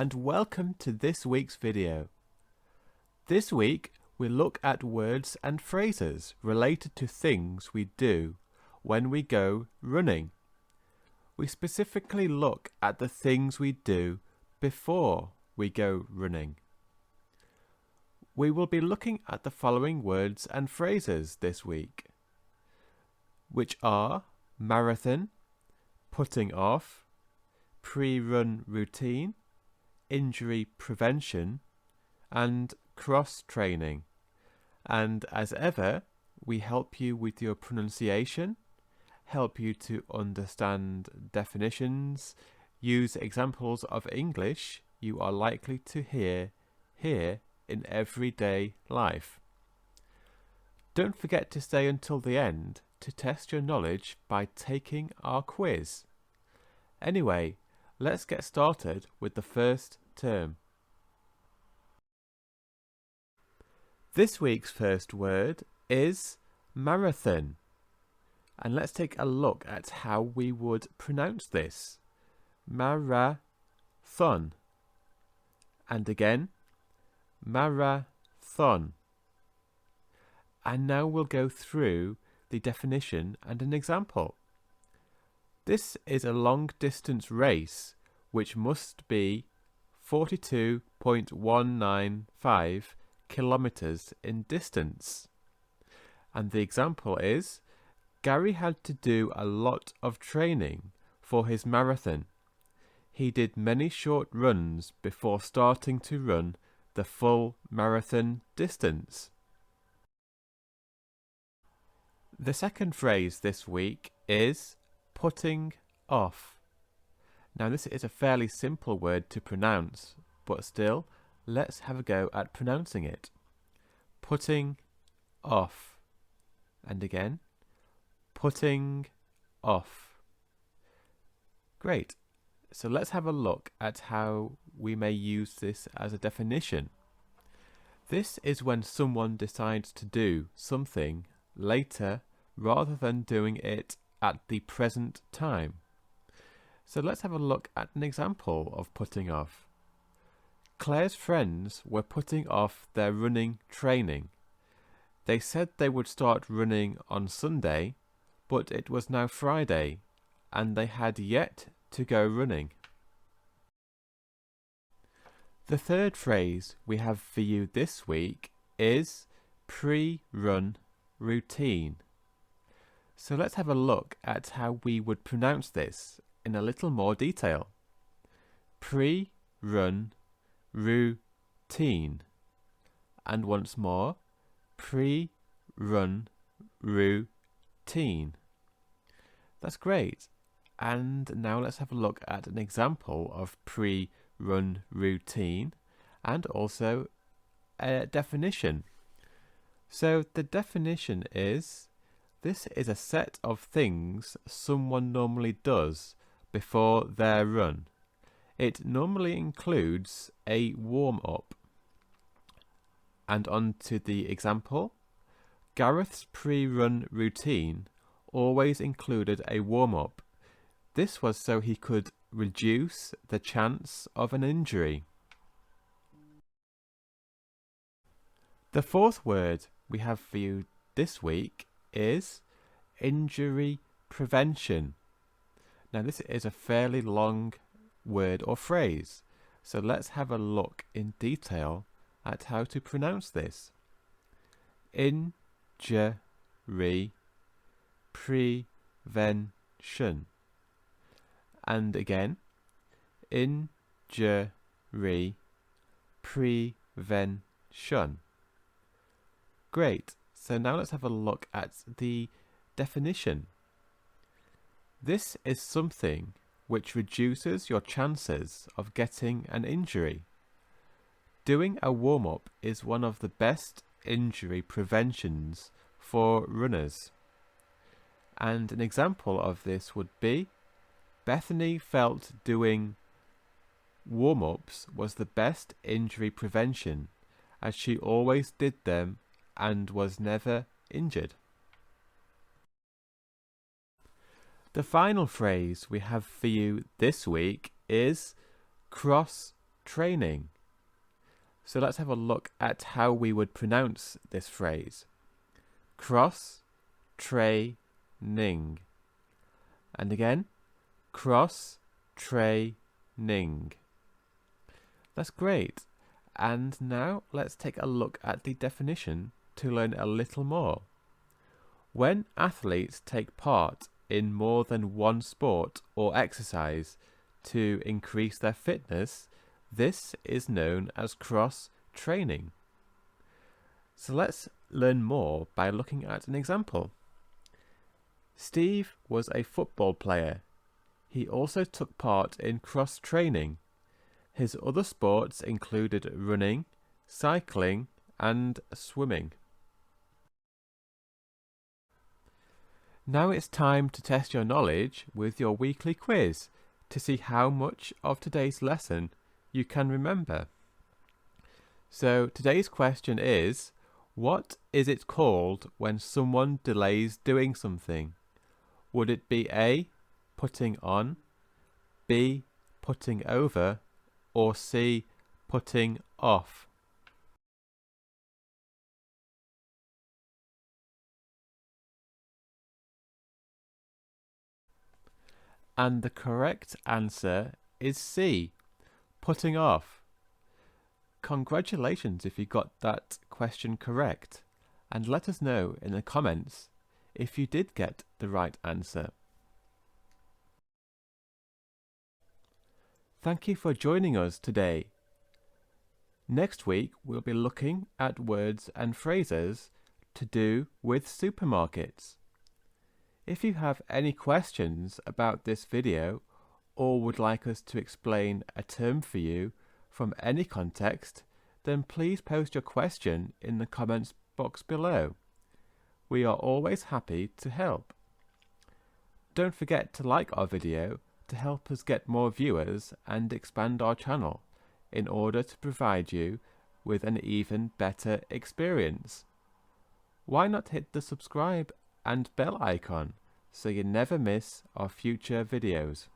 and welcome to this week's video. This week we look at words and phrases related to things we do when we go running. We specifically look at the things we do before we go running. We will be looking at the following words and phrases this week, which are marathon, putting off, pre-run routine, injury prevention, and cross-training. And as ever, we help you with your pronunciation, help you to understand definitions, use examples of English you are likely to hear here in everyday life. Don't forget to stay until the end to test your knowledge by taking our quiz. Anyway, let's get started with the first term. This week's first word is marathon. And let's take a look at how we would pronounce this. Marathon. And again, marathon. And now we'll go through the definition and an example. This is a long distance race which must be 42.195 kilometers in distance. And the example is, Gary had to do a lot of training for his marathon. He did many short runs before starting to run the full marathon distance. The second phrase this week is putting off. Now this is a fairly simple word to pronounce, but still, let's have a go at pronouncing it. Putting off. And again, putting off. Great. So let's have a look at how we may use this as a definition. This is when someone decides to do something later rather than doing it at the present time. So let's have a look at an example of putting off. Claire's friends were putting off their running training. They said they would start running on Sunday, but it was now Friday, and they had yet to go running. The third phrase we have for you this week is pre-run routine. So let's have a look at how we would pronounce this in a little more detail. Pre-run routine. And once more, pre-run routine. That's great. And now let's have a look at an example of pre-run routine and also a definition. So the definition is, this is a set of things someone normally does before their run. It normally includes a warm-up. And on to the example. Gareth's pre-run routine always included a warm-up. This was so he could reduce the chance of an injury. The fourth word we have for you this week is injury prevention. Now this is a fairly long word or phrase, so let's have a look in detail at how to pronounce this. Injury prevention. And again, injury prevention. Great. So now let's have a look at the definition. This is something which reduces your chances of getting an injury. Doing a warm-up is one of the best injury preventions for runners. And an example of this would be, Bethany felt doing warm-ups was the best injury prevention, as she always did them and was never injured. The final phrase we have for you this week is cross training. So let's have a look at how we would pronounce this phrase. Cross-training. And again, cross-training. That's great. And now let's take a look at the definition to learn a little more. When athletes take part in more than one sport or exercise to increase their fitness, this is known as cross-training. So let's learn more by looking at an example. Steve was a football player. He also took part in cross-training. His other sports included running, cycling, and swimming. Now it's time to test your knowledge with your weekly quiz to see how much of today's lesson you can remember. So today's question is, what is it called when someone delays doing something? Would it be A, putting on, B, putting over, or C, putting off? And the correct answer is C, putting off. Congratulations if you got that question correct, and let us know in the comments if you did get the right answer. Thank you for joining us today. Next week we'll be looking at words and phrases to do with supermarkets. If you have any questions about this video or would like us to explain a term for you from any context, then please post your question in the comments box below. We are always happy to help. Don't forget to like our video to help us get more viewers and expand our channel in order to provide you with an even better experience. Why not hit the subscribe and bell icon so you never miss our future videos?